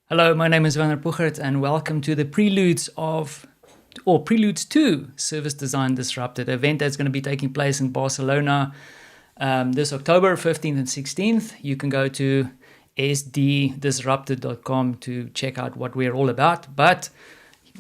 Hello, my name is Werner Puchert, and welcome to the Preludes to Service Design Disrupted, event that's going to be taking place in Barcelona this October 15th and 16th. You can go to sddisrupted.com to check out what we're all about. But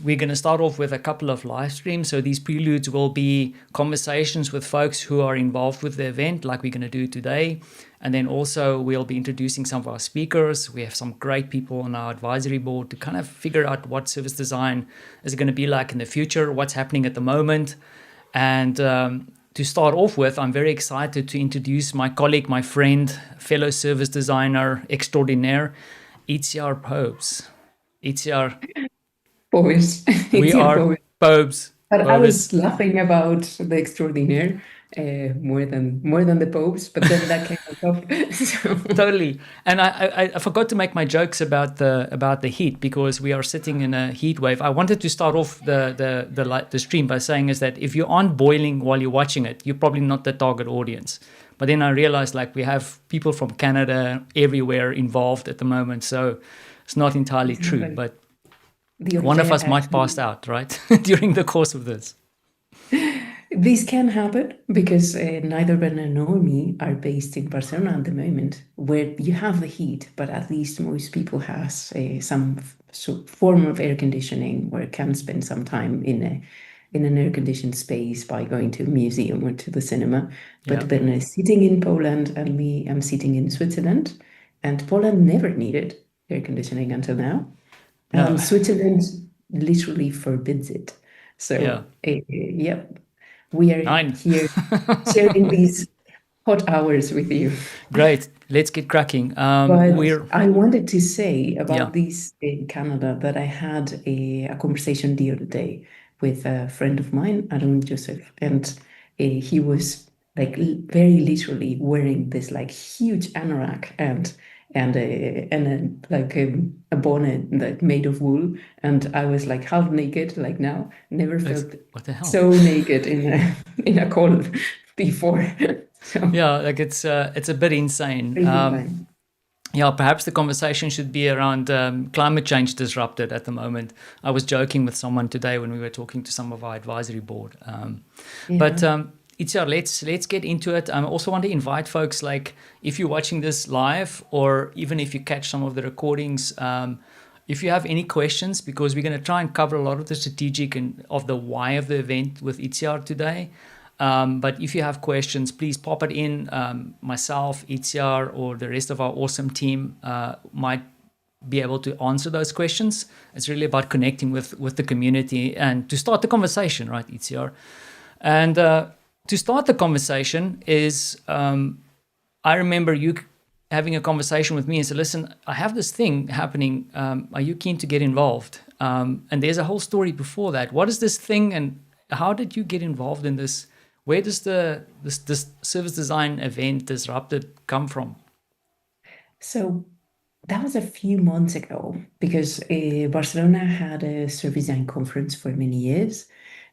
we're going to start off with a couple of live streams. So these preludes will be conversations with folks who are involved with the event, like we're going to do today. And then also we'll be introducing some of our speakers. We have some great people on our advisory board to kind of figure out what service design is going to be like in the future, what's happening at the moment. And to start off with, I'm very excited to introduce my colleague, my friend, fellow service designer extraordinaire, Itziar Pobes. Itziar, Pobes. we Itziar are Pobes. Pobes. But I Pobes. was laughing about the extraordinaire more than the Popes, but then that came on top. So Totally. And I forgot to make my jokes about the heat because we are sitting in a heat wave. I wanted to start off the stream by saying is that if you aren't boiling while you're watching it, you're probably not the target audience. But then I realized like we have people from Canada everywhere involved at the moment, so it's not entirely true. exactly. But The one of other us day, might pass actually, out, right, during the course of this. this can happen because neither Werner nor me are based in Barcelona at the moment, where you have the heat, but at least most people has some form of air conditioning where can spend some time in an air-conditioned space by going to a museum or to the cinema. But Yeah. Werner is sitting in Poland and me, I'm sitting in Switzerland, and Poland never needed air conditioning until now, No. and Switzerland literally forbids it. Yeah. So, yep, we are Nine. here sharing these hot hours with you. Great. Let's get cracking. But We're I wanted to say yeah. about this in Canada that I had a conversation the other day with a friend of mine, Aaron Joseph, and he was like very literally wearing this like huge anorak and a bonnet that made of wool, and I was like half naked, like now, never felt What the hell? so naked in a in a call before. So Yeah, like it's a bit insane. crazy time. Yeah, perhaps the conversation should be around climate change disrupted at the moment. I was joking with someone today when we were talking to some of our advisory board. But Yeah. Itziar, let's get into it. I also want to invite folks like if you're watching this live or even if you catch some of the recordings, if you have any questions, because we're going to try and cover a lot of the strategic and of the why of the event with Itziar today. But if you have questions, please pop it in. Myself, Itziar, or the rest of our awesome team might be able to answer those questions. It's really about connecting with the community and to start the conversation, right, Itziar? And to start the conversation is I remember you having a conversation with me and said, listen, I have this thing happening. Are you keen to get involved? And there's a whole story before that. What is this thing and how did you get involved in this? Where does this service design event disrupted come from? So that was a few months ago because Barcelona had a service design conference for many years,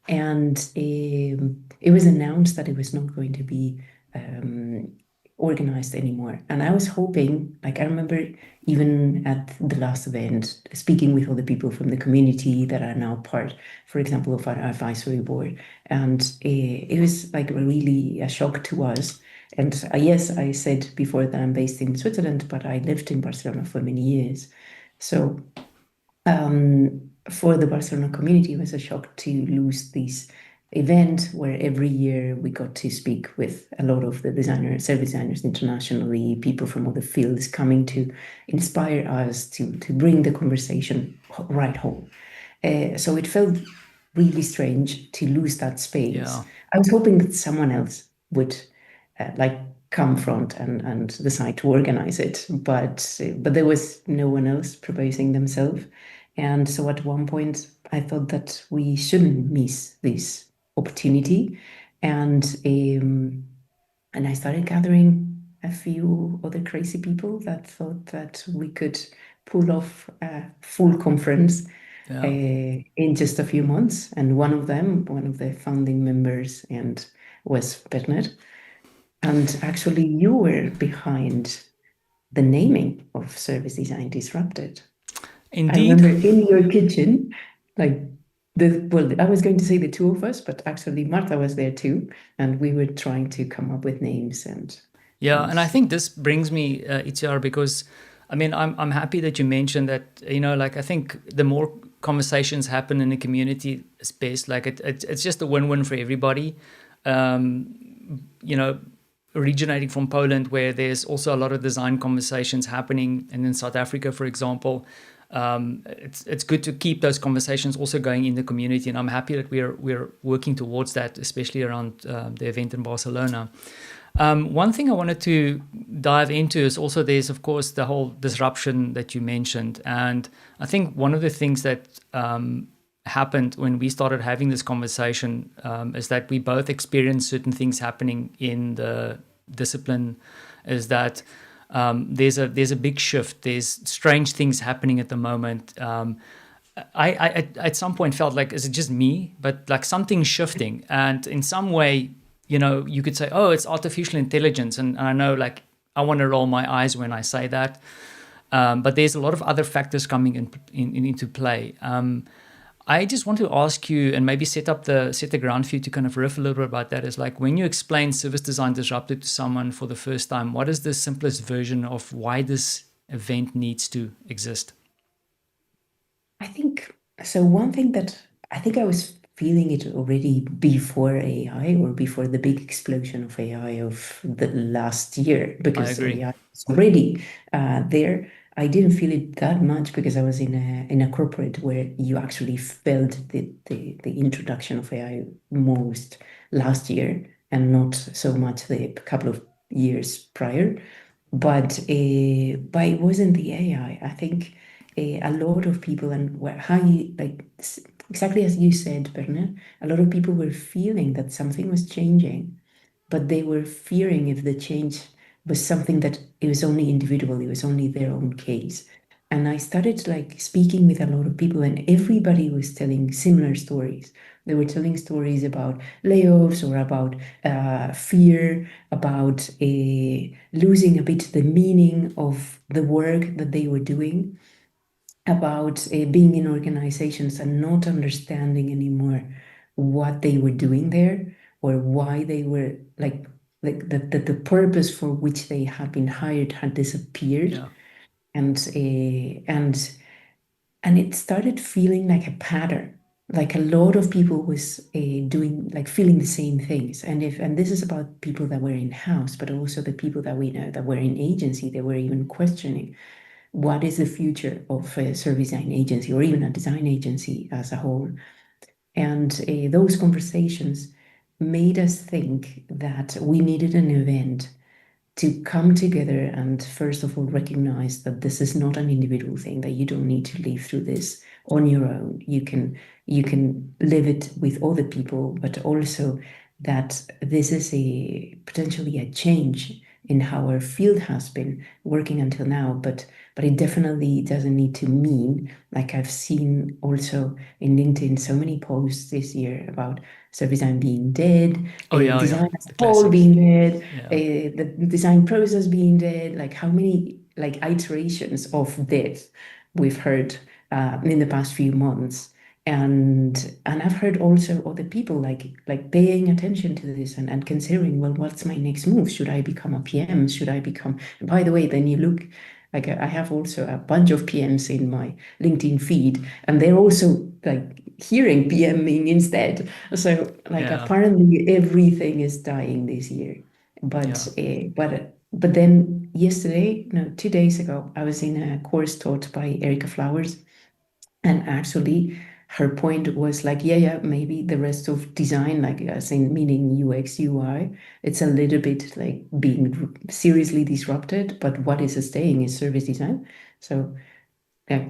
and it was announced that it was not going to be um, organized anymore. And I was hoping, like I remember even at the last event, speaking with all the people from the community that are now part, for example, of our advisory board, and it was like really a shock to us. And yes, I said before that I'm based in Switzerland, but I lived in Barcelona for many years. So for the Barcelona community, it was a shock to lose this event where every year we got to speak with a lot of the designers, service designers internationally, people from other fields coming to inspire us to bring the conversation right home. So it felt really strange to lose that space. Yeah, I was hoping that someone else would like come front and decide to organize it, but there was no one else proposing themselves. And so at one point, I thought that we shouldn't miss this opportunity, and and I started gathering a few other crazy people that thought that we could pull off a full conference yeah. in just a few months. And one of them, one of the founding members, and was Bernard. And actually, you were behind the naming of Service Design Disrupted. I Indeed. remember in your kitchen, like I was going to say the two of us, but actually Martha was there too, and we were trying to come up with names Yeah, and and I think this brings me, Itziar, because I mean, I'm happy that you mentioned that. Like I think the more conversations happen in the community space, like it's just a win-win for everybody. Um, you know, originating from Poland, where there's also a lot of design conversations happening, and in South Africa, for example, it's good to keep those conversations also going in the community, and I'm happy that we're working towards that, especially around the event in Barcelona. One thing I wanted to dive into is also there's, of course, the whole disruption that you mentioned. And I think one of the things that happened when we started having this conversation is that we both experienced certain things happening in the discipline, is that there's a big shift. There's strange things happening at the moment. I at some point felt like, is it just me? But like something's shifting, and in some way, you could say, oh, it's artificial intelligence, and I know, like, I want to roll my eyes when I say that, but there's a lot of other factors coming into play. I just want to ask you, and maybe set the ground for you to kind of riff a little bit about that. Is like, when you explain service design disrupted to someone for the first time, what is the simplest version of why this event needs to exist? I think so. One thing that I think I was feeling it already before AI or before the big explosion of AI of the last year, I because agree. AI was already there. I didn't feel it that much because I was in a corporate where you actually felt the introduction of AI most last year and not so much the couple of years prior. But it wasn't the AI. I think a lot of people, and how you like exactly as you said, Bernard, a lot of people were feeling that something was changing, but they were fearing if the change was something that it was only individual, it was only their own case. And I started like speaking with a lot of people, and everybody was telling similar stories. They were telling stories about layoffs or about fear, about losing a bit the meaning of the work that they were doing, about being in organizations and not understanding anymore what they were doing there or why they were like the purpose for which they had been hired had disappeared, Yeah. and it started feeling like a pattern, like a lot of people was doing like feeling the same things. And this is about people that were in house, but also the people that we know that were in agency. They were even questioning what is the future of a service design agency or even a design agency as a whole. And those conversations made us think that we needed an event to come together and first of all recognize that this is not an individual thing, that you don't need to live through this on your own. You can live it with other people, but also that this is a potentially a change in how our field has been working until now, but it definitely doesn't need to mean, like I've seen also in LinkedIn so many posts this year about service design being dead, Oh yeah, yeah. design as The a whole classics. being dead, Yeah. the design process being dead, like how many like iterations of death we've heard in the past few months. And I've heard also other people like paying attention to this and considering, well, what's my next move? Should I become a PM? Should I become, by the way, then you look like I have also a bunch of PMs in my LinkedIn feed, and they're also like hearing PMing instead. So like Yeah. apparently everything is dying this year. Yeah. But then yesterday, no, 2 days ago, I was in a course taught by Erica Flowers, and actually her point was like, yeah, maybe the rest of design, like as in meaning UX, UI, it's a little bit like being seriously disrupted, but what is staying is service design. So yeah,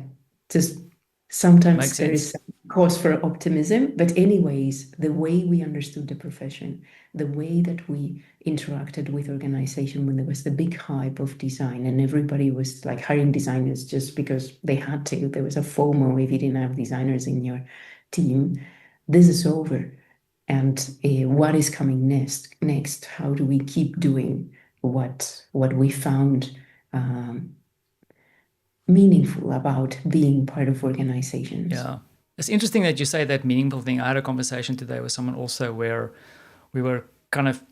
just Makes sometimes there sense. is cause for optimism. But anyways, the way we understood the profession, the way that we interacted with organization when there was the big hype of design and everybody was like hiring designers just because they had to. There was a FOMO if you didn't have designers in your team. This is over. And what is coming next? How do we keep doing what we found? Um, meaningful about being part of organizations. Yeah. It's interesting that you say that meaningful thing. I had a conversation today with someone also where we were kind of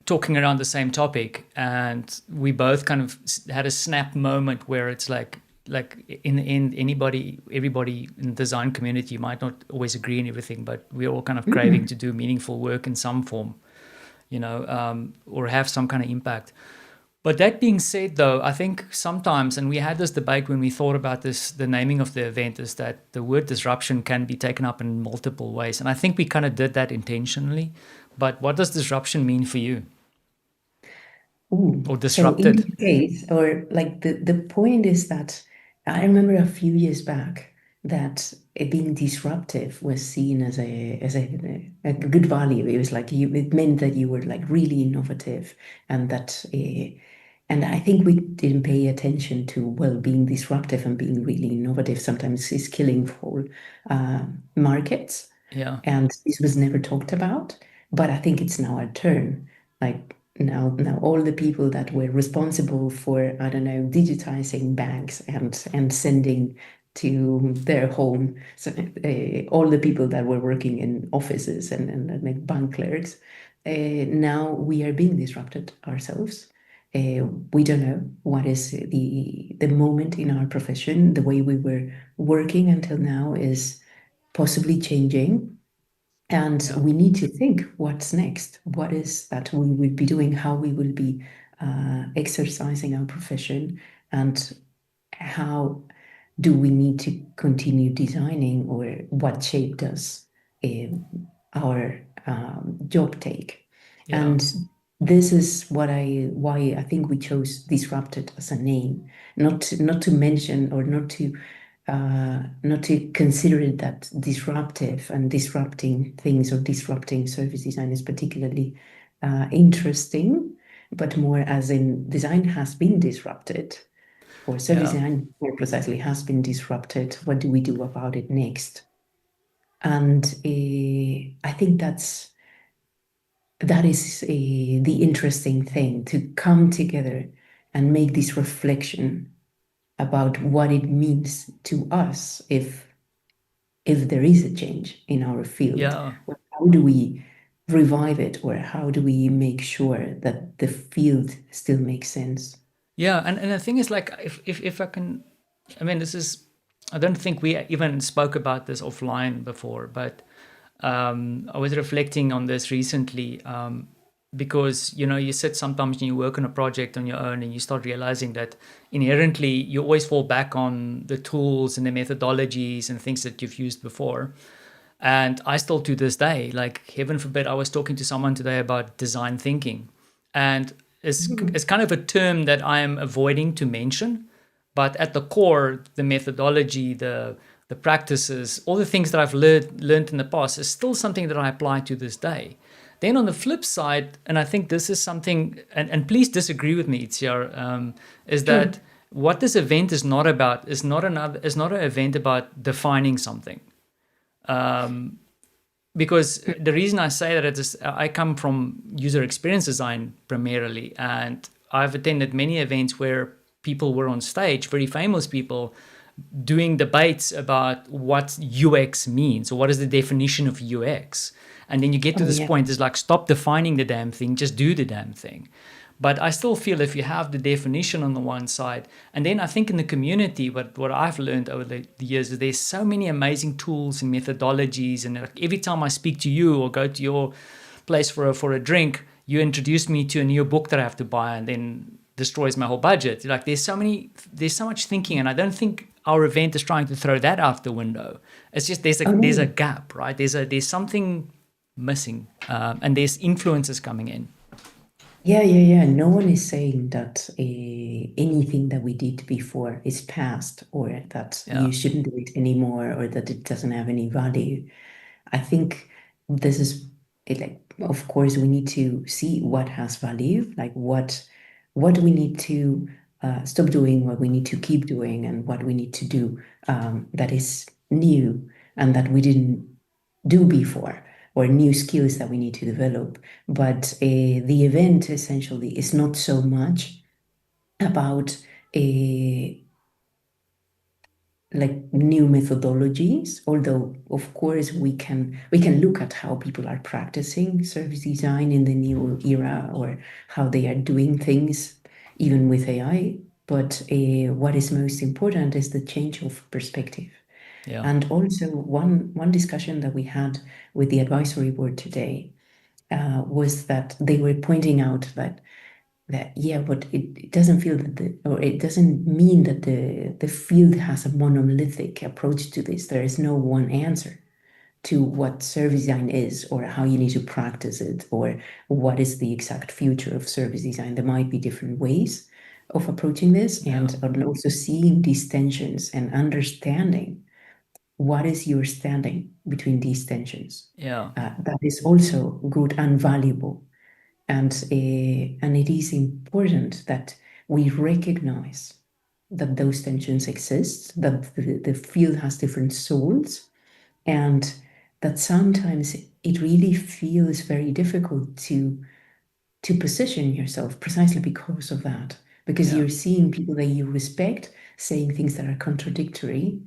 talking around the same topic, and we both kind of had a snap moment where it's like in the end, everybody in the design community might not always agree on everything, but we're all kind of craving Mm. to do meaningful work in some form, or have some kind of impact. But that being said, though, I think sometimes, and we had this debate when we thought about this, the naming of the event, is that the word disruption can be taken up in multiple ways. And I think we kind of did that intentionally. But what does disruption mean for you? Ooh. Or So in disrupted? this case, or like the point is that I remember a few years back that it being disruptive was seen as a good value. It was like it meant that you were like really innovative, and that and I think we didn't pay attention to, well, being disruptive and being really innovative sometimes is killing for markets. Yeah. And this was never talked about. But I think it's now our turn. Like now all the people that were responsible for, I don't know, digitizing banks and sending to their home, so all the people that were working in offices and like bank clerks, now we are being disrupted ourselves. We don't know what is the moment in our profession. The way we were working until now is possibly changing, and Yeah. we need to think what's next. What is that we will be doing, how we will be exercising our profession, and how do we need to continue designing, or what shape does our job take? Yeah. And this is why I think we chose disrupted as a name, not to mention, or not to consider it that disruptive and disrupting things or disrupting service design is particularly interesting, but more as in design has been disrupted, or service Yeah. design more precisely has been disrupted. What do we do about it next? And I think that is the interesting thing, to come together and make this reflection about what it means to us if there is a change in our field. Yeah. How do we revive it, or how do we make sure that the field still makes sense? Yeah. And the thing is, like, if I can, I mean, this is, I don't think we even spoke about this offline before, but I was reflecting on this recently, because you sit sometimes and you work on a project on your own, and you start realizing that inherently you always fall back on the tools and the methodologies and things that you've used before. And I still, to this day, like, heaven forbid, I was talking to someone today about design thinking, and it's kind of a term that I am avoiding to mention, but at the core, the methodology, the practices, all the things that I've learned in the past is still something that I apply to this day. Then on the flip side, and I think this is something, and please disagree with me, Itziar, is Sure. that what this event is not about is not an event about defining something. Because the reason I say that is I come from user experience design primarily, and I've attended many events where people were on stage, very famous people, doing debates about what UX means, or what is the definition of UX. And then you get to Oh this yeah. point, is like, stop defining the damn thing, just do the damn thing. But I still feel if you have the definition on the one side, and then I think in the community, what I've learned over the years is there's so many amazing tools and methodologies. And like, every time I speak to you or go to your place for a drink, you introduce me to a new book that I have to buy, and then destroys my whole budget. Like, there's so much thinking, and I don't think our event is trying to throw that out the window. It's just Oh there's a no. gap, right? There's something missing, and there's influences coming in. Yeah, yeah, yeah. No one is saying that anything that we did before is past, or that Yeah. you shouldn't do it anymore, or that it doesn't have any value. I think this is it, like, of course, we need to see what has value, like what we need to stop doing, what we need to keep doing, and what we need to do that is new and that we didn't do before, or new skills that we need to develop. But the event essentially is not so much about like new methodologies, although of course we can look at how people are practicing service design in the new era or how they are doing things even with AI. But what is most important is the change of perspective. Yeah. And also one discussion that we had with the advisory board today was that they were pointing out that yeah, but it doesn't feel that or it doesn't mean that the field has a monolithic approach to this. There is no one answer to what service design is or how you need to practice it or what is the exact future of service design. There might be different ways of approaching this, Yeah. and also seeing these tensions and understanding what is your standing between these tensions. Yeah. That is also good and valuable, and it is important that we recognize that those tensions exist, that the field has different souls, and that sometimes it really feels very difficult to position yourself precisely because of that, because Yeah. you're seeing people that you respect saying things that are contradictory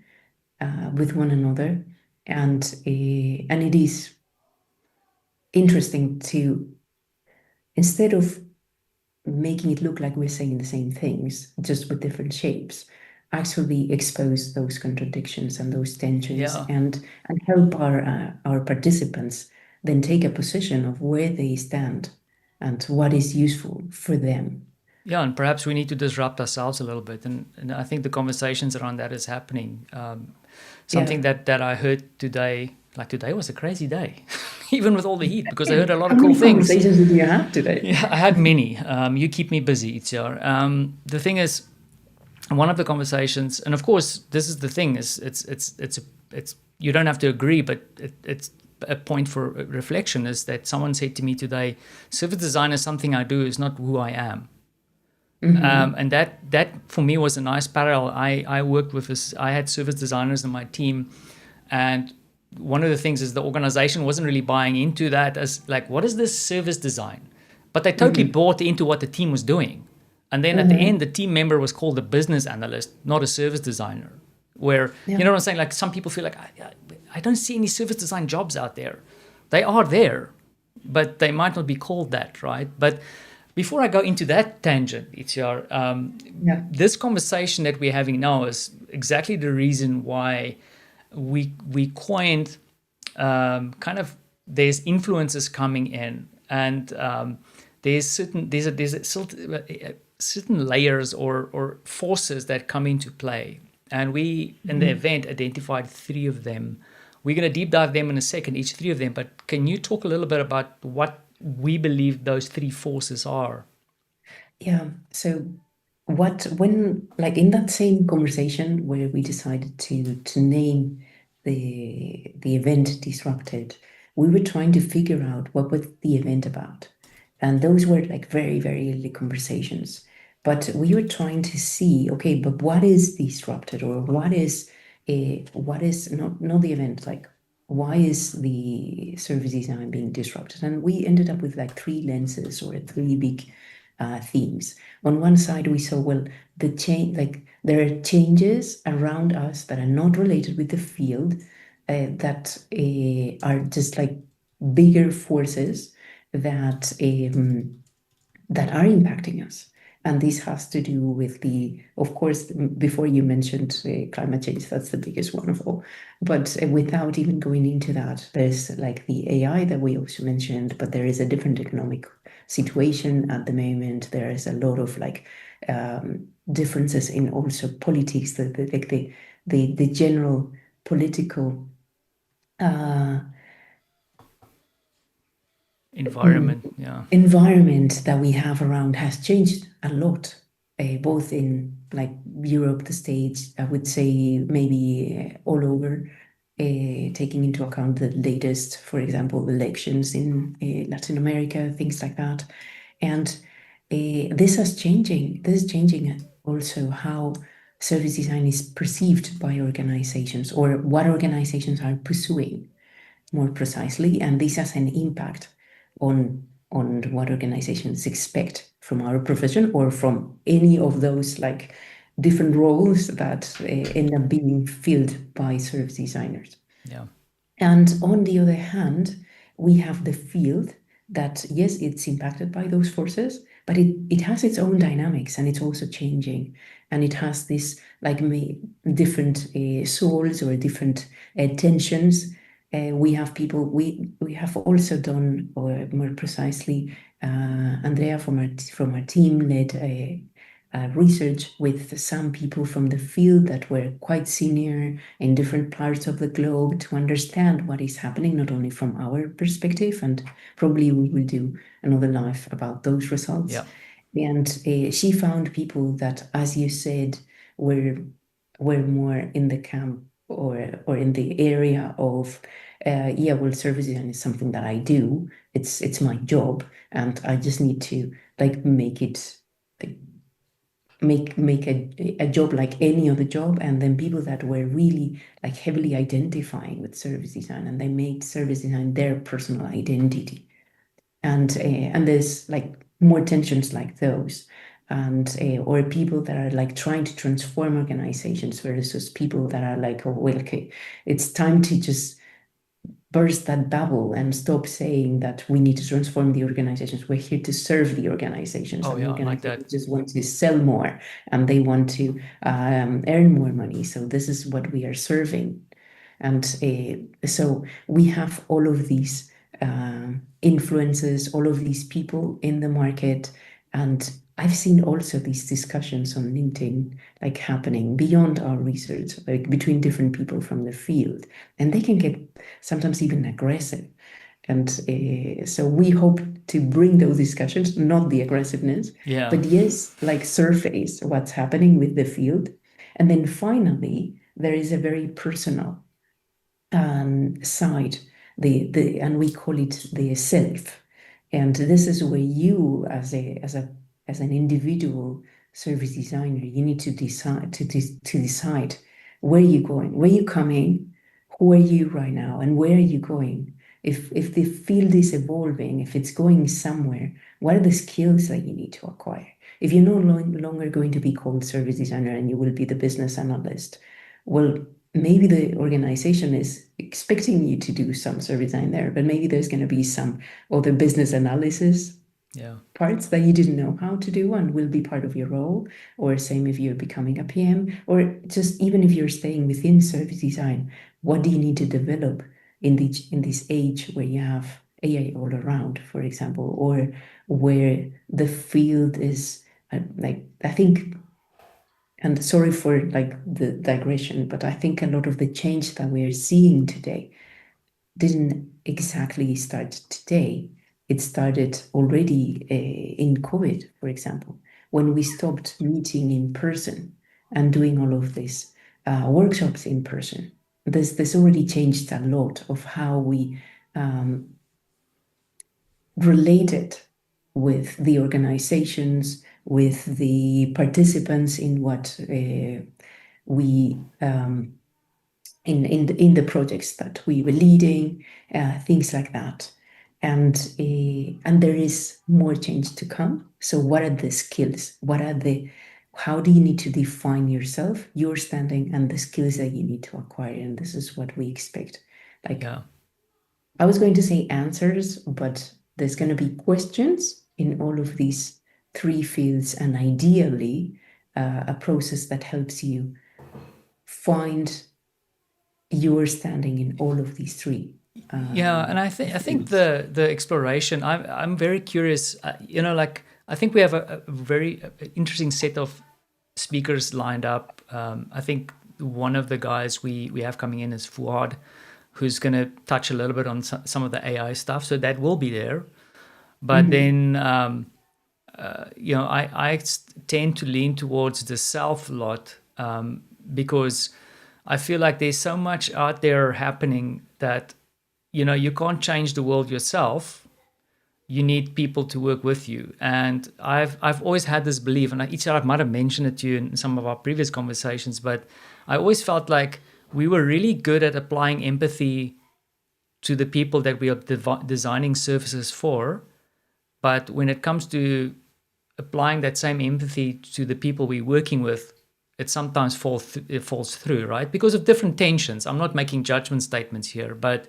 with one another, and it is interesting to, instead of making it look like we're saying the same things, just with different shapes, actually expose those contradictions and those tensions, Yeah. and help our participants then take a position of where they stand and what is useful for them. Yeah, and perhaps we need to disrupt ourselves a little bit, and I think the conversations around that is happening. Yeah. Something that I heard today, like today was a crazy day, even with all the heat, because I heard a lot How of cool many things. conversations did you have today? Yeah, I had many. You keep me busy, Itziar. The thing is, one of the conversations, and of course, this is the thing: is it's you don't have to agree, but it's a point for reflection. Is that someone said to me today, service design is something I do, is not who I am. And that for me was a nice parallel. I worked with this. I had service designers in my team, and one of the things is the organization wasn't really buying into that as like, what is this service design? But they totally bought into what the team was doing. And then at the end, the team member was called a business analyst, not a service designer. Where, Yeah. you know what I'm saying? Like some people feel like, I don't see any service design jobs out there. They are there, but they might not be called that, right? But before I go into that tangent, Itziar, Yeah. this conversation that we're having now is exactly the reason why we coined kind of, there's influences coming in, and certain layers or forces that come into play, and we in the event identified three of them. We're going to deep dive them in a second, each three of them. But can you talk a little bit about what we believe those three forces are? Yeah. So when like in that same conversation where we decided to name the event Disrupted, we were trying to figure out what was the event about. And those were like very, very early conversations. But we were trying to see, okay, but what is Disrupted, or what is not the event, like why is the service design being disrupted? And we ended up with like three lenses or three big themes. On one side, we saw, well, the change, like there are changes around us that are not related with the field, that are just like bigger forces that that are impacting us. And this has to do with of course, before you mentioned climate change, that's the biggest one of all. But without even going into that, there's like the AI that we also mentioned, but there is a different economic situation at the moment. There is a lot of like differences in also politics, like the general political uh, Environment, yeah. environment that we have around has changed a lot, both in like Europe, the States, I would say maybe all over, taking into account the latest, for example, elections in Latin America, things like that. And this is changing also how service design is perceived by organizations, or what organizations are pursuing more precisely, and this has an impact on what organizations expect from our profession or from any of those like different roles that end up being filled by service designers. Yeah. And on the other hand, we have the field that, yes, it's impacted by those forces, but it has its own dynamics and it's also changing. And it has this like different souls or different tensions. We have people, we have also done, or more precisely, Andrea from our team led research with some people from the field that were quite senior in different parts of the globe to understand what is happening, not only from our perspective, and probably we will do another live about those results. Yeah. And she found people that, as you said, were more in the camp or in the area of yeah, well, service design is something that I do. It's my job, and I just need to like make it like make a job like any other job. And then people that were really like heavily identifying with service design, and they made service design their personal identity. And there's like more tensions like those, and or people that are like trying to transform organizations versus people that are like, oh well, okay, it's time to just burst that bubble and stop saying that we need to transform the organizations. We're here to serve the organizations, Oh and the yeah, like that. organizations just want to sell more and they want to earn more money. So this is what we are serving. And so we have all of these influences, all of these people in the market. And I've seen also these discussions on LinkedIn, like happening beyond our research, like between different people from the field. And they can get sometimes even aggressive. And so we hope to bring those discussions, not the aggressiveness, Yeah. but yes, like surface what's happening with the field. And then finally, there is a very personal side, and we call it the self. And this is where you, as an individual service designer, you need to decide to decide where you're going, where you're coming, who are you right now, and where are you going. If the field is evolving, if it's going somewhere, what are the skills that you need to acquire? If you're no longer going to be called service designer and you will be the business analyst, well, maybe the organization is expecting you to do some service design there, but maybe there's going to be some other business analysis Yeah. parts that you didn't know how to do and will be part of your role. Or same if you're becoming a PM, or just even if you're staying within service design, what do you need to develop in this age where you have AI all around, for example, or where the field is like, I think, and sorry for like the digression, but I think a lot of the change that we're seeing today didn't exactly start today. It started already in COVID, for example, when we stopped meeting in person and doing all of these workshops in person. This already changed a lot of how we related with the organizations, with the participants in what we in the projects that we were leading, things like that. And there is more change to come. So what are the skills? How do you need to define yourself, your standing, and the skills that you need to acquire? And this is what we expect. Like, Yeah. I was going to say answers, but there's going to be questions in all of these three fields, and ideally, a process that helps you find your standing in all of these three Yeah, and I think fields. the exploration. I'm very curious. Like I think we have a very interesting set of speakers lined up. I think one of the guys we have coming in is Fuad, who's going to touch a little bit on some of the AI stuff. So that will be there. But then I tend to lean towards the self a lot, because I feel like there's so much out there happening that you can't change the world yourself. You need people to work with you. And I've always had this belief, and I might have mentioned it to you in some of our previous conversations, but I always felt like we were really good at applying empathy to the people that we are designing services for. But when it comes to applying that same empathy to the people we're working with, it sometimes it falls through, right? Because of different tensions. I'm not making judgment statements here, but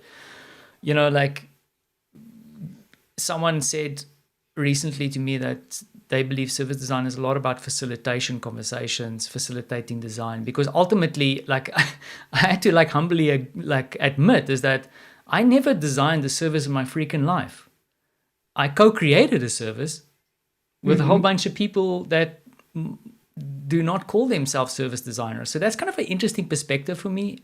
like someone said recently to me that they believe service design is a lot about facilitation conversations, facilitating design, because ultimately, like I had to humbly admit is that I never designed the service in my freaking life. I co-created a service with a whole bunch of people that do not call themselves service designers. So that's kind of an interesting perspective for me.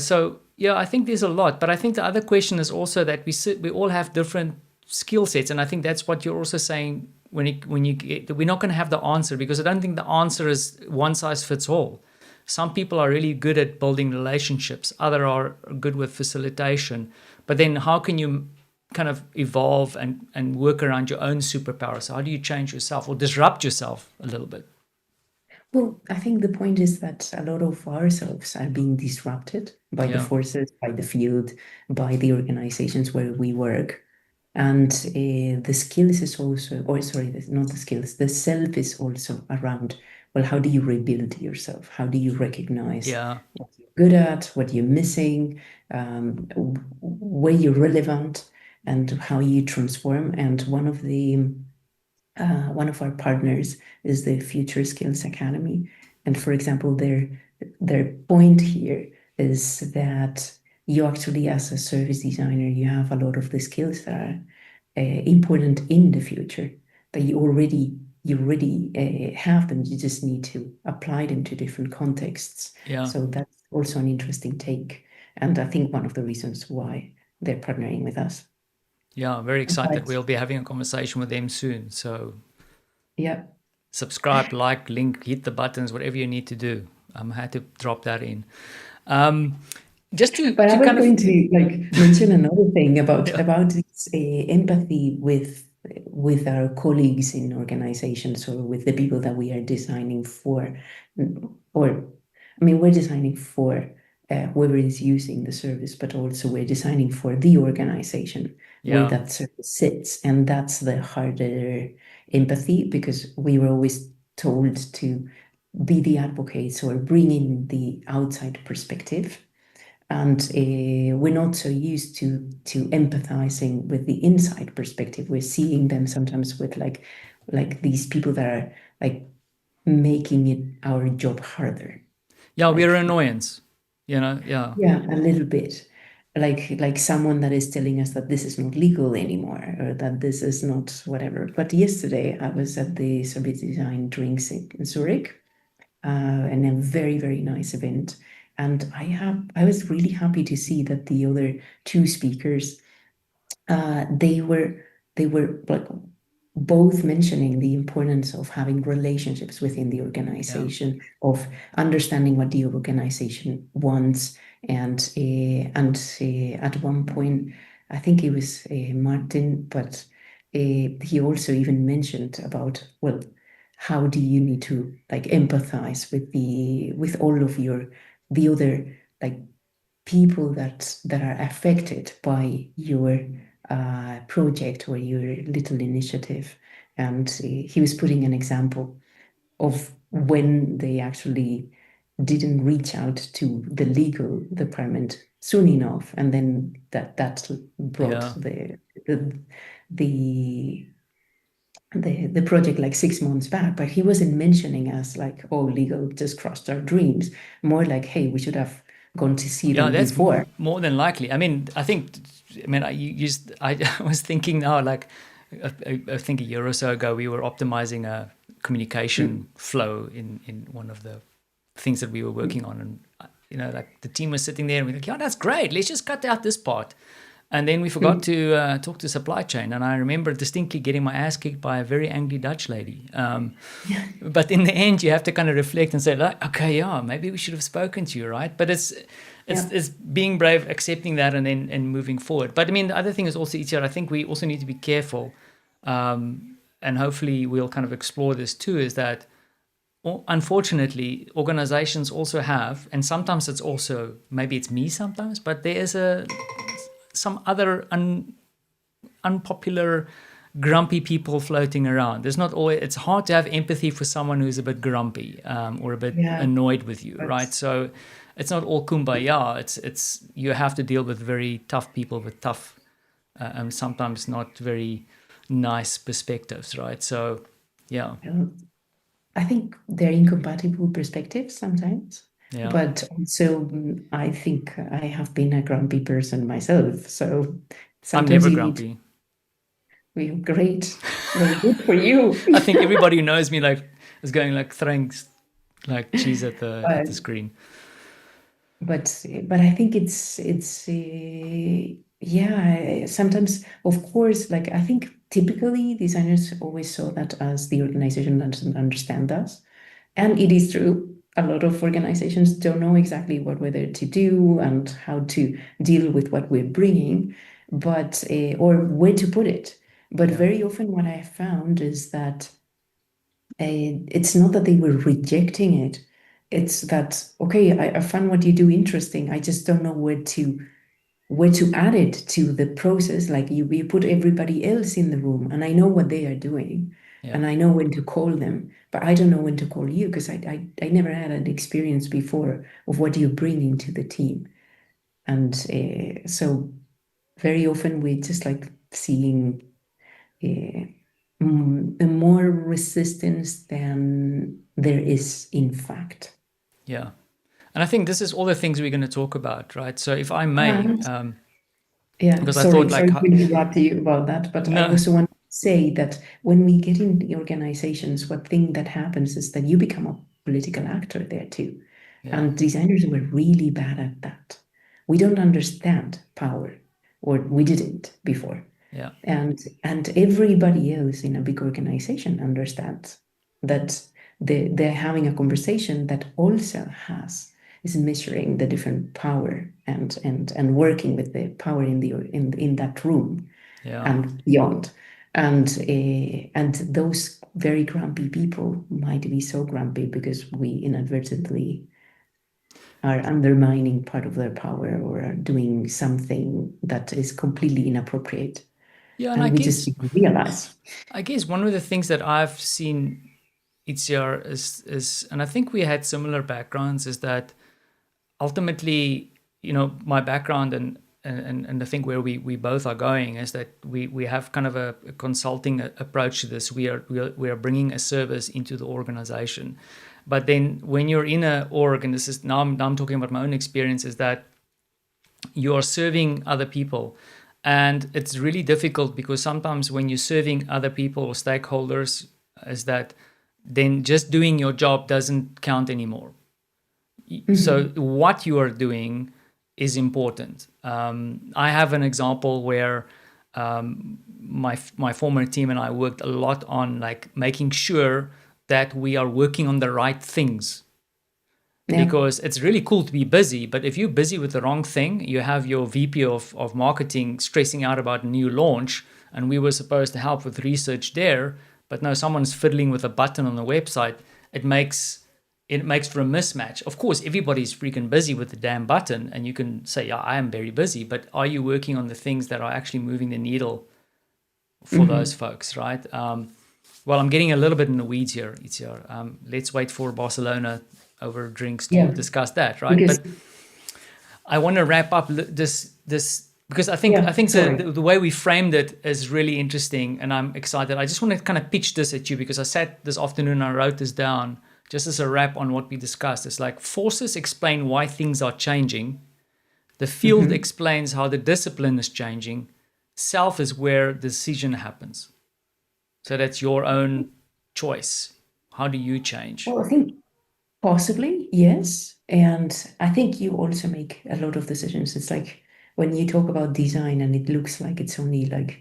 So yeah, I think there's a lot, but I think the other question is also that we all have different skill sets, and I think that's what you're also saying when you get, we're not going to have the answer, because I don't think the answer is one size fits all. Some people are really good at building relationships, other are good with facilitation, but then how can you kind of evolve and work around your own superpowers? So how do you change yourself or disrupt yourself a little bit? Well, I think the point is that a lot of ourselves are being disrupted by the Yeah, forces, by the field, by the organizations where we work. And the skills is also, or sorry, not the skills, the self is also around, well, how do you rebuild yourself? How do you recognize yeah, what you're good at, what you're missing, where you're relevant, and how you transform? And one of our partners is the Future Skills Academy. And for example, their point here is that you actually, as a service designer, you have a lot of the skills that are important in the future, that you already have them. You just need to apply them to different contexts. yeah, So that's also an interesting take. And I think one of the reasons why they're partnering with us. yeah. Very excited. But We'll be having a conversation with them soon. So yeah. subscribe, like, link, hit the buttons, whatever you need to do. I had to drop that in. Um, just But I to was kind of going to mention another thing yeah, about this empathy with our colleagues in organizations, or with the people that we are designing for, or I mean, we're designing for whoever is using the service, but also we're designing for the organization where yeah, that service sits, and that's the harder empathy, because we were always told to be the advocates or bring in the outside perspective, and we're not so used to empathizing with the inside perspective. We're seeing them sometimes with like these people that are like making it our job harder. yeah. We're an Like, annoyance. Yeah, yeah, a little bit. Like someone that is telling us that this is not legal anymore, or that this is not whatever. But yesterday I was at the Service Design Drinks in Zurich, and a very, very nice event. And I was really happy to see that the other two speakers, they were like both mentioning the importance of having relationships within the yeah, organization, of understanding what the organization wants, and at one point, I think it was Martin, but he also even mentioned about, well, how do you need to like empathize with all of the other like people that are affected by your project or your little initiative. And he was putting an example of when they actually didn't reach out to the legal department soon enough, and then that brought yeah. the the the project like 6 months back. But he wasn't mentioning us like, oh, legal just crushed our dreams. More like, hey, we should have gone to see Yeah, them that's before. more than likely. I mean, I was thinking now, like, I think a year or so ago, we were optimizing a Mm, communication flow in one of the things that we were mm, working on. And, like the team was sitting there and we were like, yeah, that's great. Let's just cut out this part. And then we forgot mm. to talk to supply chain. And I remember distinctly getting my ass kicked by a very angry Dutch lady. Yeah, But in the end, you have to kind of reflect and say, like, okay, yeah, maybe we should have spoken to you, right? But it's yeah, it's being brave, accepting that, and then and moving forward. But I mean, the other thing is also, Itziar, I think we also need to be careful, and hopefully we'll kind of explore this too. Is that unfortunately organizations also have, and sometimes it's also maybe it's me sometimes, but there is some other unpopular grumpy people floating around. There's not always. It's hard to have empathy for someone who's a bit grumpy or a bit Yeah, annoyed with you, but right? So it's not all kumbaya. It's you have to deal with very tough people with tough, sometimes not very nice perspectives, right? So yeah, um, I think they're incompatible perspectives sometimes. yeah. But also, I think I have been a grumpy person myself. So I'm sometimes never you need to grumpy. be great, very good for you. I think everybody who knows me like is going like throwing like cheese at the But screen. but I think it's yeah, sometimes of course, like I think typically designers always saw that as the organization doesn't understand us. And it is true. A lot of organizations don't know exactly what we're there to do and how to deal with what we're bringing, but or where to put it. But Yeah, very often, what I found is that it's not that they were rejecting it. It's that, okay, I found what you do interesting. I just don't know where to add it to the process. Like you put everybody else in the room, and I know what they are doing, yeah, and I know when to call them, but I don't know when to call you because I never had an experience before of what you bring into the team. And so very often we just like seeing uh, more resistance than there is in fact. yeah. And I think this is all the things we're going to talk about, right? So if I may, And yeah, because I thought like, sorry to interrupt you about that, but I no, also want to say that when we get in the organizations, what thing that happens is that you become a political actor there too. yeah, And designers were really bad at that. We don't understand power, or we didn't before. yeah, And everybody else in a big organization understands that they're having a conversation that also has is measuring the different power and working with the power in the in that room yeah. and beyond. And those very grumpy people might be so grumpy because we inadvertently are undermining part of their power or are doing something that is completely inappropriate Yeah, and and we just didn't realize. I guess one of the things that I've seen Itziar is, and I think we had similar backgrounds, is that ultimately, my background and I think where we both are going is that we have kind of a consulting approach to this. We are bringing a service into the organization, but then when you're in a org, and this is now I'm talking about my own experience, is that you are serving other people. And it's really difficult because sometimes when you're serving other people or stakeholders, is that then just doing your job doesn't count anymore. So Mhm. what you are doing is important. I have an example where my former team and I worked a lot on like making sure that we are working on the right things, Yeah. because it's really cool to be busy, but if you're busy with the wrong thing, you have your VP of marketing stressing out about a new launch, and we were supposed to help with research there, but no, someone's fiddling with a button on the website. It makes for a mismatch. Of course, everybody's freaking busy with the damn button, and you can say, yeah, I am very busy, but are you working on the things that are actually moving the needle for those Mhm. folks, right? Well, I'm getting a little bit in the weeds here. Let's wait for Barcelona over drinks to Yeah. discuss that, right? Because But I want to wrap up this because I think yeah, I think sorry. the way we framed it is really interesting, and I'm excited. I just want to kind of pitch this at you because I sat this afternoon and I wrote this down just as a wrap on what we discussed. It's like forces explain why things are changing. The field Mhm. explains how the discipline is changing. Self is where the decision happens. So that's your own choice. How do you change? Well, I think possibly, yes. And I think you also make a lot of decisions. It's like when you talk about design and it looks like it's only like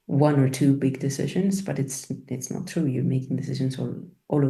one or two big decisions, but it's not true. You're making decisions all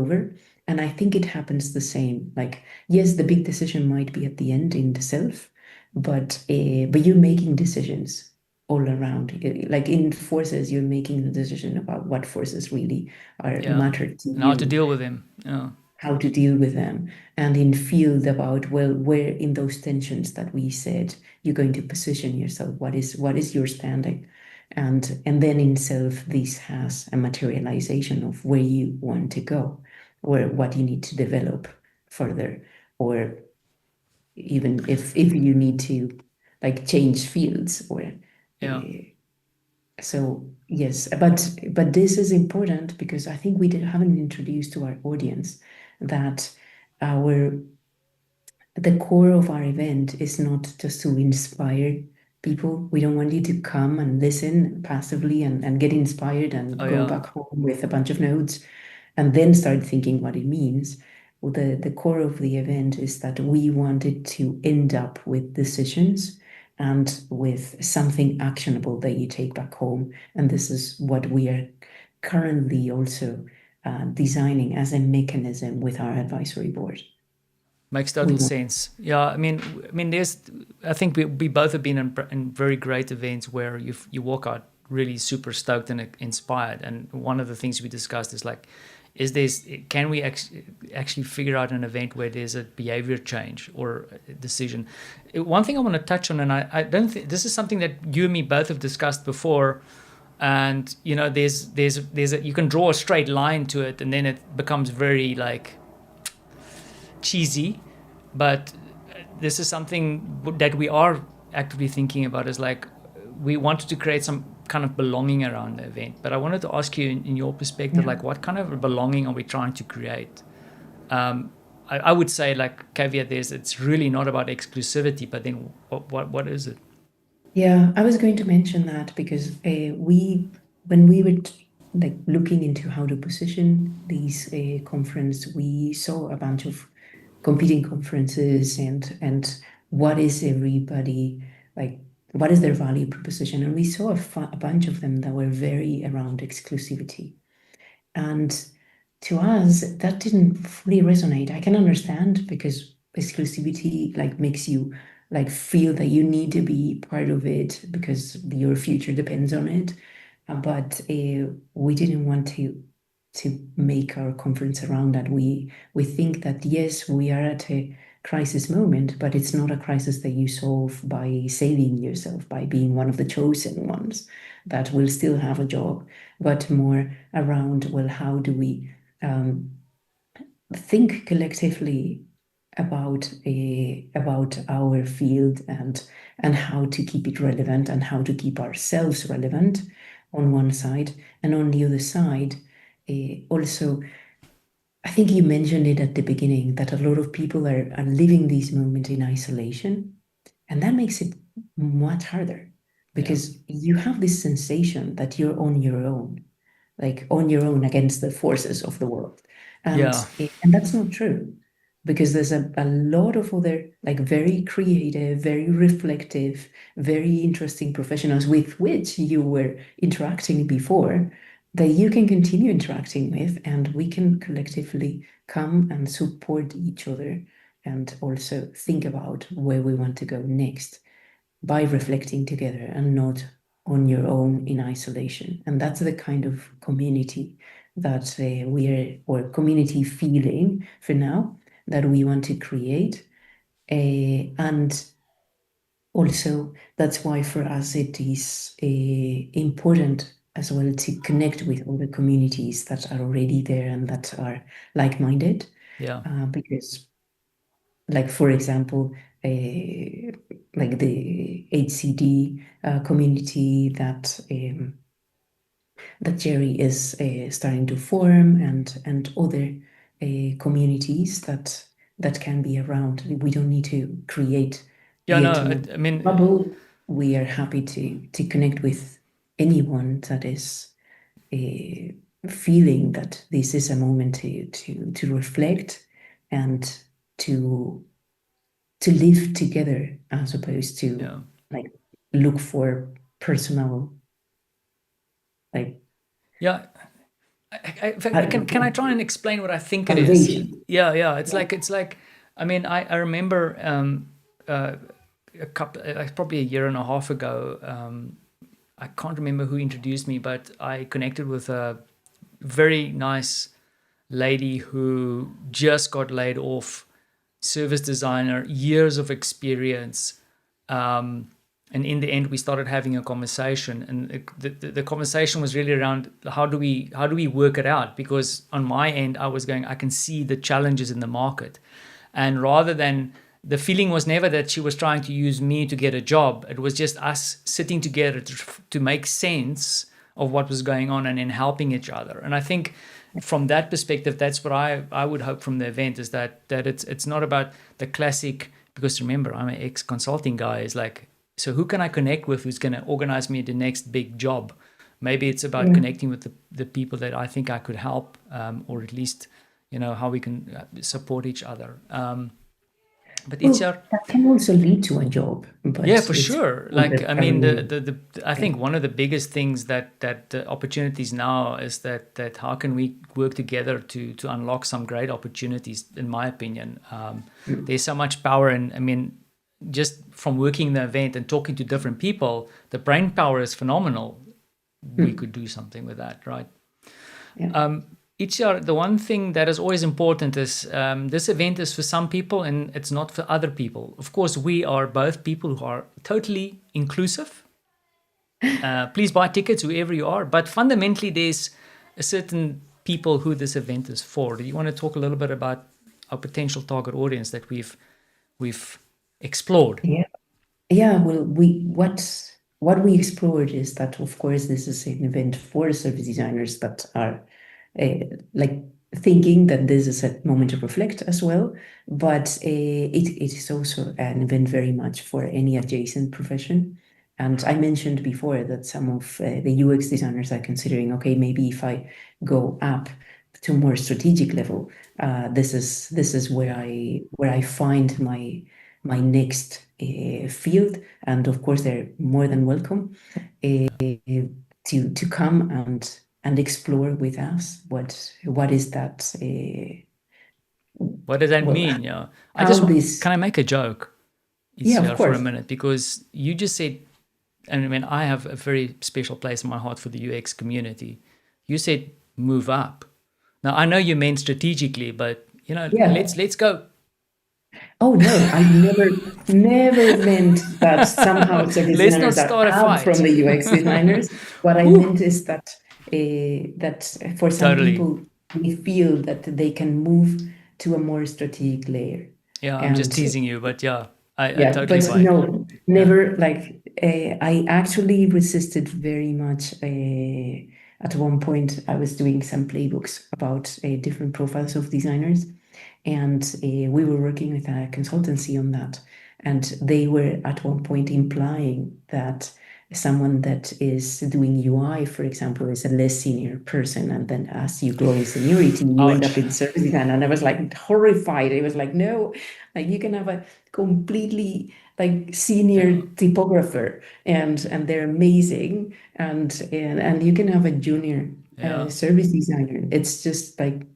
over. And I think it happens the same. Like, yes, the big decision might be at the end in the self, but you're making decisions all around. Like in forces, you're making the decision about what forces really are Yeah. matter to And how to you, deal with him. Yeah. how to deal with them, and in field about, well, where in those tensions that we said you're going to position yourself, what is your standing. And then in self, this has a materialization of where you want to go, or what you need to develop further, or even if you need to like change fields or Yeah. so yes, but this is important because I think we haven't introduced to our audience that our the core of our event is not just to inspire people. We don't want you to come and listen passively and get inspired and Oh go yeah. back home with a bunch of notes and then start thinking what it means. Well, the core of the event is that we wanted to end up with decisions and with something actionable that you take back home. And this is what we are currently also designing as a mechanism with our advisory board. Makes We total want, sense. Yeah, there's. I think we both have been in very great events where you walk out really super stoked and inspired. And one of the things we discussed is like, can we actually figure out an event where there's a behavior change or a decision? One thing I want to touch on, and I don't think this is something that you and me both have discussed before. And you can draw a straight line to it, and then it becomes very like cheesy, but this is something that we are actively thinking about, is like we wanted to create some kind of belonging around the event. But I wanted to ask you, in your perspective, yeah. like what kind of belonging are we trying to create? I would say, like, caveat this, it's really not about exclusivity, but then what is it? Yeah, I was going to mention that because when we were like looking into how to position these conference, we saw a bunch of competing conferences and what is everybody like, what is their value proposition, and we saw a bunch of them that were very around exclusivity. And to us, that didn't fully resonate. I can understand because exclusivity like makes you like feel that you need to be part of it because your future depends on it. But we didn't want to make our conference around that. We think that yes, we are at a crisis moment, but it's not a crisis that you solve by saving yourself, by being one of the chosen ones that will still have a job, but more around, well, how do we um, think collectively about our field and how to keep it relevant and how to keep ourselves relevant on one side, and on the other side, also, I think you mentioned it at the beginning that a lot of people are living this moment in isolation, and that makes it much harder Yeah. because you have this sensation that you're on your own, like on your own against the forces of the world. Yeah. And that's not true because there's a lot of other like very creative, very reflective, very interesting professionals with which you were interacting before that you can continue interacting with, and we can collectively come and support each other and also think about where we want to go next by reflecting together and not on your own in isolation. And that's the kind of community that we are, or community feeling for now, that we want to create. And also, that's why for us it is important as well to connect with other communities that are already there and that are like-minded, Yeah. because like for example, like the HCD community that Jerry is starting to form, and other communities that can be around. We don't need to create Yeah, no, yet another I mean, bubble. We are happy to connect with anyone that is feeling that this is a moment to reflect and to to live together as opposed to yeah. like look for personal like Yeah, can I try and explain what I think it is? validation. Yeah, yeah. Yeah. It's like. I remember a couple, probably a year and a half ago. I can't remember who introduced me, but I connected with a very nice lady who just got laid off, service designer, years of experience. And in the end, we started having a conversation, and the conversation was really around how do we work it out? Because on my end, I was going, I can see the challenges in the market, and rather than the feeling was never that she was trying to use me to get a job. It was just us sitting together to make sense of what was going on and in helping each other. And I think from that perspective, that's what I would hope from the event, is that it's not about the classic, because remember, I'm an ex-consulting guy, is like, so who can I connect with who's going to organize me the next big job? Maybe it's about connecting with the people that I think I could help, or at least, how we can support each other. But Well, Itziar, that can also lead to a job, yeah, but for it's sure. not Like, the I mean, primary. I think one of the biggest things that the opportunities now is that how can we work together to unlock some great opportunities? In my opinion, there's so much power, and I mean, just from working the event and talking to different people, the brain power is phenomenal. We could do something with that, right? Yeah. Itziar, the one thing that is always important is this event is for some people and it's not for other people. Of course, we are both people who are totally inclusive. Please buy tickets, whoever you are. But fundamentally, there's a certain people who this event is for. Do you want to talk a little bit about our potential target audience that we've explored? Yeah. Yeah, well, what we explored is that, of course, this is an event for service designers that are like thinking that this is a moment to reflect as well, but it is also an event very much for any adjacent profession. And I mentioned before that some of the UX designers are considering, okay, maybe if I go up to more strategic level, this is where I find my next field. And of course, they're more than welcome to come and explore with us what is that What does that well mean? Yeah, I how just this can I make a joke, yeah, of Itziar, for a course. minute, because you just said, and I mean, I have a very special place in my heart for the UX community. You said move up. Now I know you meant strategically, but Yeah. let's go. Oh no, I never meant that somehow service Let's not designers are start a up from fight. the UX designers. What I Whew, meant is that for some totally. people, we feel that they can move to a more strategic layer. Yeah, I'm just And teasing you, but yeah, I yeah, totally but buy it. no, Yeah. never like I actually resisted very much. At one point, I was doing some playbooks about different profiles of designers, and we were working with a consultancy on that. And they were at one point implying that someone that is doing UI, for example, is a less senior person. And then as you grow in seniority, you end up Ouch. in service design. And I was like horrified. I was like, no, like you can have a completely like senior Yeah. typographer and they're amazing. And you can have a junior Yeah. service designer. It's just like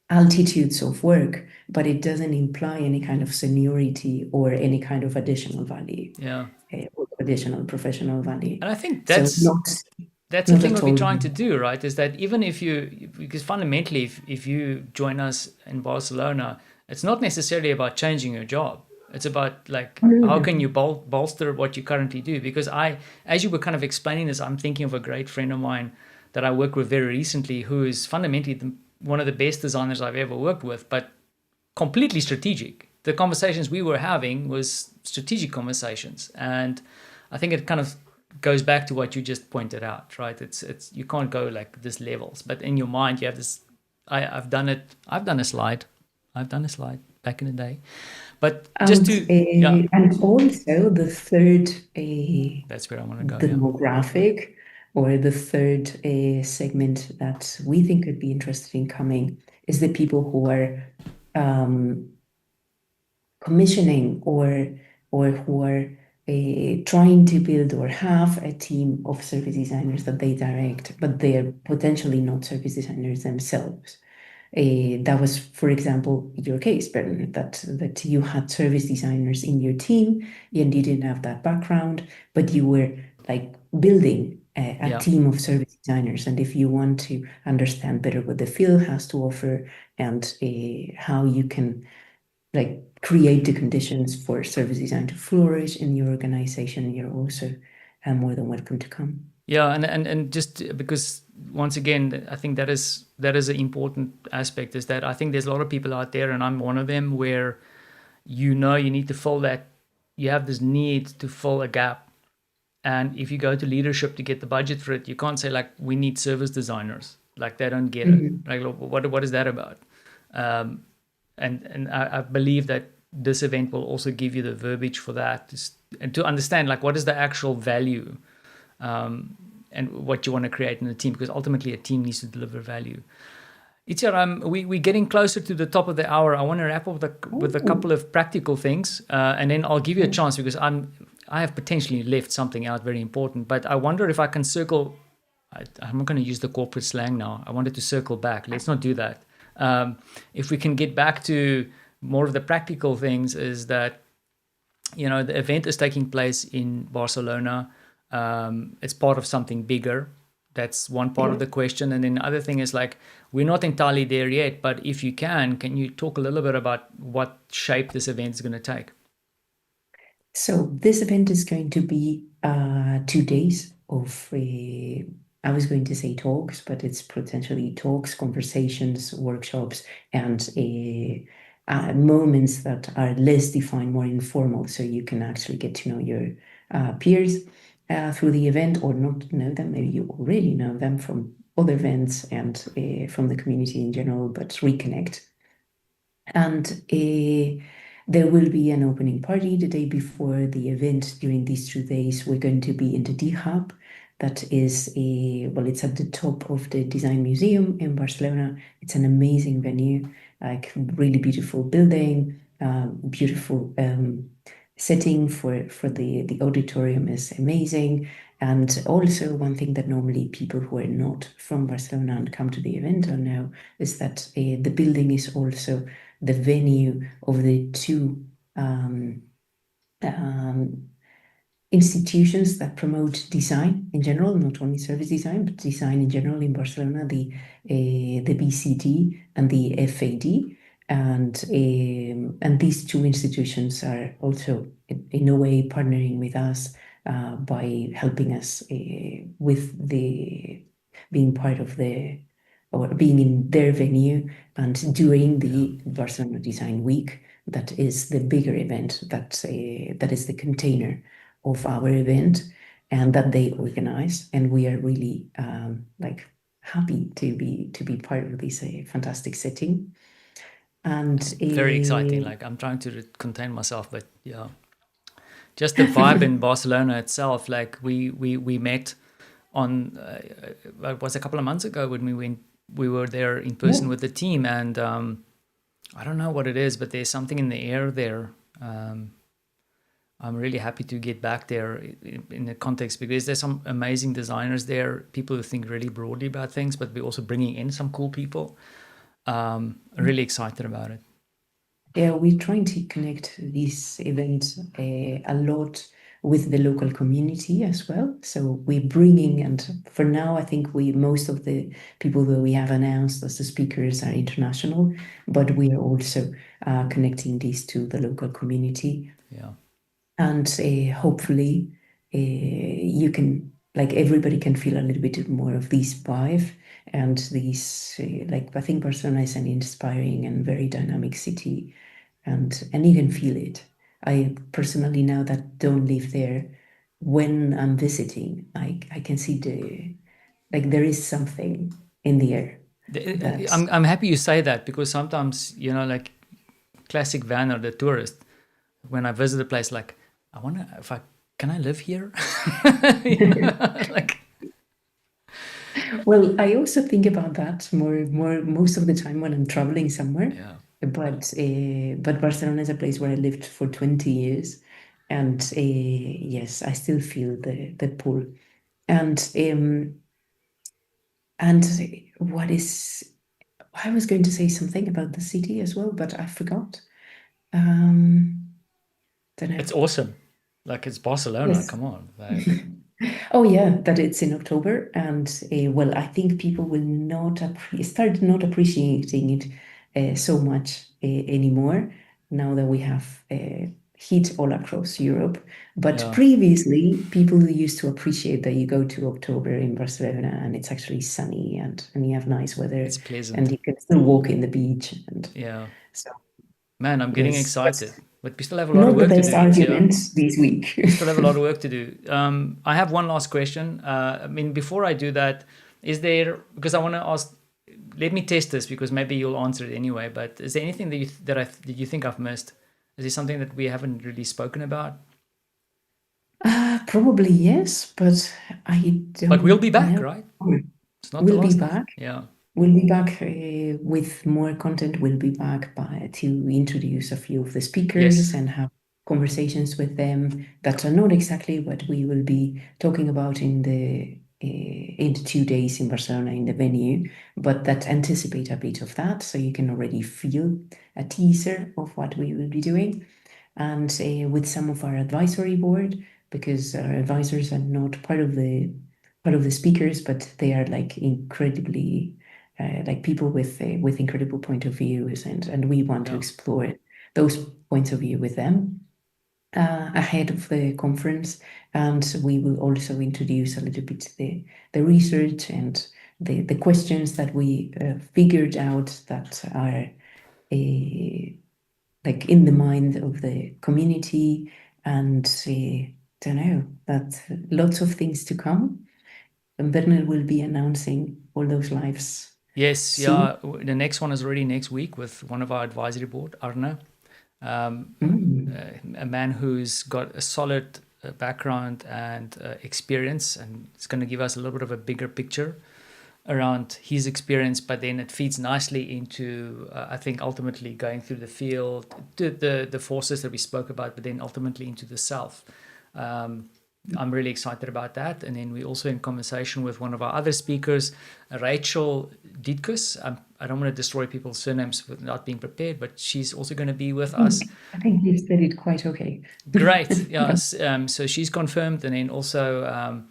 altitudes of work, but it doesn't imply any kind of seniority or any kind of additional value, Yeah. or additional professional value. And I think So that's the not thing at we'll be all. trying to do, right? Is that even if you, because fundamentally, if you join us in Barcelona, it's not necessarily about changing your job. It's about like No, no, how no. can you bolster what you currently do? Because as you were kind of explaining this, I'm thinking of a great friend of mine that I worked with very recently, who is fundamentally one of the best designers I've ever worked with, but completely strategic. The conversations we were having was strategic conversations, and I think it kind of goes back to what you just pointed out, right? It's you can't go like this levels, but in your mind you have this. I've done it. I've done a slide. I've done a slide back in the day, but just And to yeah, also the third that's where I want to go. Yeah. demographic or the third segment that we think could be interested in coming is the people who are um, commissioning or who are trying to build or have a team of service designers that they direct, but they are potentially not service designers themselves. That was, for example, your case, Bernard, that you had service designers in your team and you didn't have that background, but you were like building a Yeah. team of service designers. And if you want to understand better what the field has to offer and how you can like create the conditions for service design to flourish in your organization, you're also more than welcome to come. Yeah, and just because once again, I think that is an important aspect, is that I think there's a lot of people out there, and I'm one of them, where you know you need to fill that, you have this need to fill a gap. And if you go to leadership to get the budget for it, you can't say like we need service designers. Like they don't get it. Like what is that about? Um, and I believe that this event will also give you the verbiage for that, and to understand like what is the actual value, and what you want to create in a team, because ultimately a team needs to deliver value. Itziar, we're getting closer to the top of the hour. I want to wrap up with a couple of practical things, and then I'll give you a chance, because I have potentially left something out very important. But I wonder if I can circle. I'm not going to use the corporate slang now. I wanted to circle back. Let's not do that. If we can get back to more of the practical things, is that the event is taking place in Barcelona. It's part of something bigger. That's one part of the question. And then the other thing is like, we're not entirely there yet, but if you can you talk a little bit about what shape this event is going to take? So this event is going to be 2 days of, I was going to say talks, but it's potentially talks, conversations, workshops, and moments that are less defined, more informal, so you can actually get to know your peers through the event, or not know them. Maybe you already know them from other events and from the community in general, but reconnect. And there will be an opening party the day before the event. During these 2 days, we're going to be in the D Hub. That is it's at the top of the Design Museum in Barcelona. It's an amazing venue, like really beautiful building, beautiful setting for the auditorium is amazing. And also one thing that normally people who are not from Barcelona and come to the event don't know is that the building is also the venue of the two institutions that promote design in general, not only service design, but design in general in Barcelona, the BCD and the FAD. And these two institutions are also in a way partnering with us by helping us with the being part of the, or being in their venue and during the Barcelona Design Week. That is the bigger event, that is the container of our event, and that they organize. And we are really happy to be part of this fantastic setting. And Very exciting. Like I'm trying to contain myself, but yeah, just the vibe in Barcelona itself. Like we met on it was a couple of months ago when we were there in person with the team, and I don't know what it is, but there's something in the air there. I'm really happy to get back there in the context, because there's some amazing designers there, people who think really broadly about things, but we're also bringing in some cool people. Really excited about it. Yeah, we're trying to connect this event a lot with the local community as well. So we're bringing, and for now, I think most of the people that we have announced as the speakers are international, but we are also connecting these to the local community. Yeah. And hopefully you can, like, everybody can feel a little bit more of this vibe and these, I think Barcelona is an inspiring and very dynamic city, and you can feel it. I personally, now that don't live there, when I'm visiting, I can see there is something in the air. I'm happy you say that, because sometimes, like classic Werner, the tourist, when I visit a place, like, I wonder if can I live here? Like, well, I also think about that more most of the time when I'm traveling somewhere. yeah. But Barcelona is a place where I lived for 20 years, and yes, I still feel the pull. And and what is I was going to say something about the city as well, but I forgot. Um, don't know. It's awesome. Like, it's Barcelona. Yes. Come on. Like, Oh yeah, that it's in October, and well, I think people will start not appreciating it so much anymore. now that we have heat all across Europe. But Yeah, previously, people used to appreciate that you go to October in Barcelona and it's actually sunny and you have nice weather it's pleasant. and you can still walk in the beach. And Yeah. so Man, I'm getting yes, excited. But we still have a lot of not the work to best do, Itzia. arguments this week. We still have a lot of work to do. I have one last question. I mean, before I do that, is there, because I want to ask, let me test this because maybe you'll answer it anyway, but is there anything that you think I've missed? Is there something that we haven't really spoken about? Probably yes, but I But we'll don't be back, know. right? It's not the We'll be last time. back. Yeah. We'll be back with more content. We'll be back to introduce a few of the speakers Yes. and have conversations with them that are not exactly what we will be talking about in the 2 days in Barcelona in the venue, but that anticipate a bit of that, so you can already feel a teaser of what we will be doing, and with some of our advisory board, because our advisors are not part of the speakers, but they are like incredibly like people with incredible point of views, and we want to Yeah. explore those points of view with them ahead of the conference, and we will also introduce a little bit the research and the questions that we figured out that are like in the mind of the community, and don't know, that lots of things to come. And Werner will be announcing all those lives Yes. soon. Yeah. The next one is already next week with one of our advisory board, Arno. Mm. A man who's got a solid background and experience, and it's going to give us a little bit of a bigger picture around his experience, but then it feeds nicely into, I think, ultimately going through the field, the forces that we spoke about, but then ultimately into the self. Um, I'm really excited about that. And then we're also in conversation with one of our other speakers, Rachel Dietkus. I don't want to destroy people's surnames without being prepared, but she's also going to be with us. I think you said it quite okay. Great. Yes. So she's confirmed. And then also,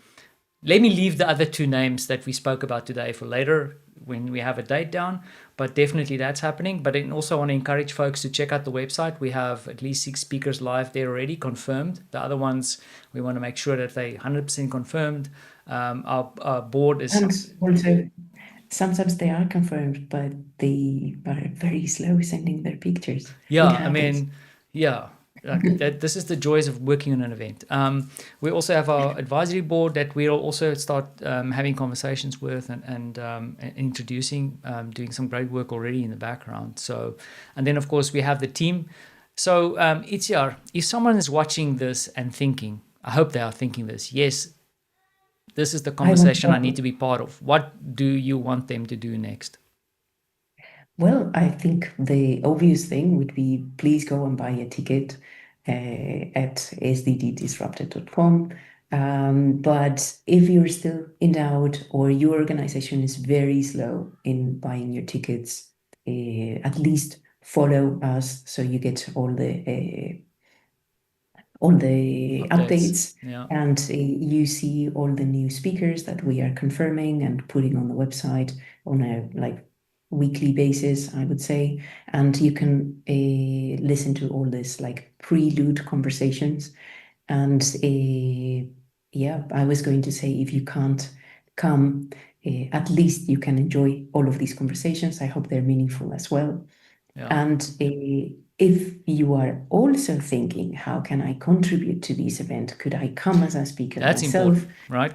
let me leave the other two names that we spoke about today for later when we have a date down, but definitely that's happening. But I also want to encourage folks to check out the website. We have at least 6 speakers live there already confirmed. The other ones, we want to make sure that they 100% confirmed. Our board is, And also, sometimes they are confirmed, but they are very slow sending their pictures. It yeah, I happens. mean, yeah, like that. This is the joys of working on an event. We also have our advisory board that we'll also start having conversations with and introducing, doing some great work already in the background. So, and then of course we have the team. So, Itziar, if someone is watching this and thinking, I hope they are thinking this, yes, this is the I want to conversation I need go. to be part of. What do you want them to do next? Well, I think the obvious thing would be please go and buy a ticket at sdddisrupted.com. But if you're still in doubt or your organization is very slow in buying your tickets, at least follow us so you get all the Updates? updates, Yeah, and you see all the new speakers that we are confirming and putting on the website on a like weekly basis, I would say. And you can listen to all this like prelude conversations. And yeah, I was going to say, if you can't come, at least you can enjoy all of these conversations. I hope they're meaningful as well. yeah. And if you are also thinking, how can I contribute to this event? Could I come as a speaker That's myself? important, right?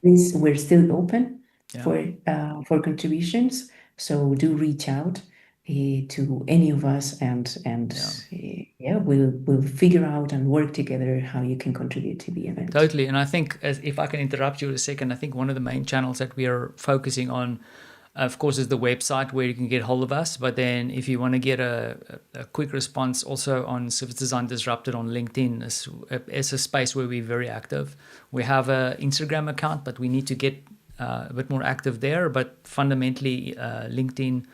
We're still open Yeah. for contributions. So do reach out to any of us, and Yeah, yeah, we'll figure out and work together how you can contribute to the event. totally. And I think, as if I can interrupt you a second, I think one of the main channels that we are focusing on, of course, is the website where you can get hold of us. But then, if you want to get a quick response, also on Service Design Disrupted on LinkedIn is a space where we're very active. We have an Instagram account, but we need to get a bit more active there. But fundamentally, LinkedIn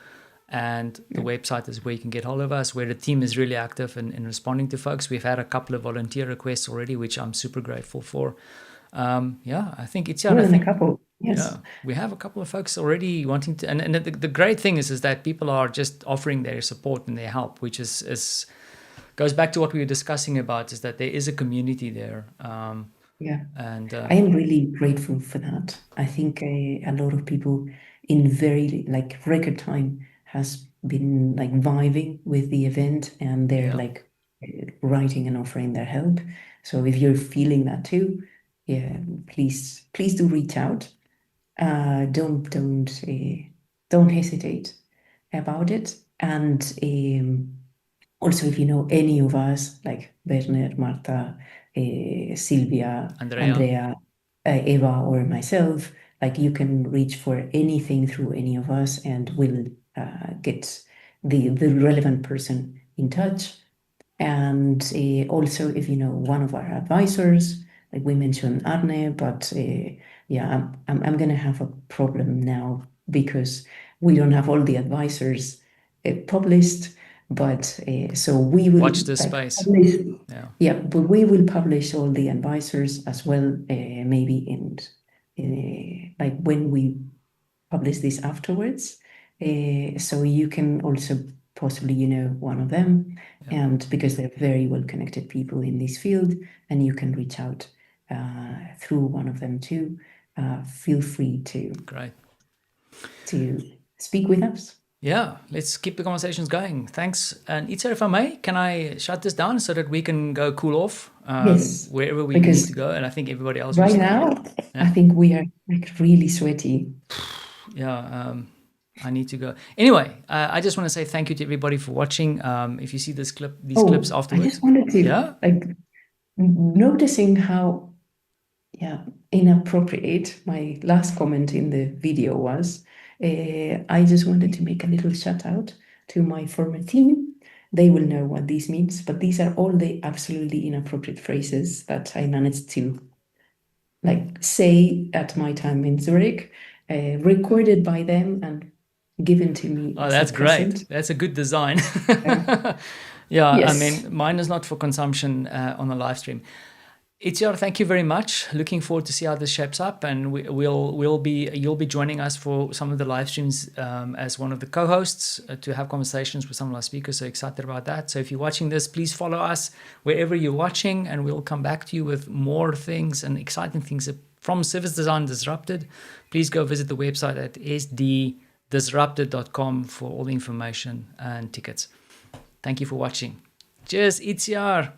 and the Yeah. website is where you can get hold of us, where the team is really active in responding to folks. We've had a couple of volunteer requests already, which I'm super grateful for. Yeah, I think it's, yeah, and More I than a think, couple, yeah, yes. we have a couple of folks already wanting to, and the great thing is that people are just offering their support and their help, which is goes back to what we were discussing about, is that there is a community there. Yeah. And I am really grateful for that. I think a lot of people in very like record time has been like vibing with the event, and they're yeah, like writing and offering their help. So if you're feeling that too, yeah, please do reach out. Don't hesitate about it. And also, if you know any of us, like Werner, Marta, Silvia, Andrea. Andrea, Eva, or myself, like you can reach for anything through any of us, and we'll get the relevant person in touch. And also, if you know one of our advisors, like we mentioned Arne, but yeah, I'm gonna have a problem now because we don't have all the advisors published. But so we will Watch this like space. publish, Yeah. yeah, but we will publish all the advisors as well, maybe in like when we publish this afterwards. So you can also possibly, you know, one of them, Yeah. and because they're very well connected people in this field, and you can reach out through one of them too. Feel free Great. to speak with us. Yeah, let's keep the conversations going. Thanks. And Itziar, if I may, can I shut this down so that we can go cool off Yes, wherever we need to because go? And I think everybody else right was. now I Yeah. think we are like really sweaty. Yeah. I need to go. Anyway, I just want to say thank you to everybody for watching. If you see these clips Oh, I afterwards. just wanted to Yeah. like noticing how, yeah, inappropriate my last comment in the video was. I just wanted to make a little shout out to my former team. They will know what this means, but these are all the absolutely inappropriate phrases that I managed to like say at my time in Zurich, recorded by them and given to me Oh, as a that's great. present. That's a good design. Uh, Yeah, I yes. mean, mine is not for consumption on the live stream. Itziar, thank you very much. Looking forward to see how this shapes up, and you'll be joining us for some of the live streams as one of the co-hosts to have conversations with some of our speakers. So excited about that. So if you're watching this, please follow us wherever you're watching, and we'll come back to you with more things and exciting things from Service Design Disrupted. Please go visit the website at sddisrupted.com for all the information and tickets. Thank you for watching. Cheers, Itziar.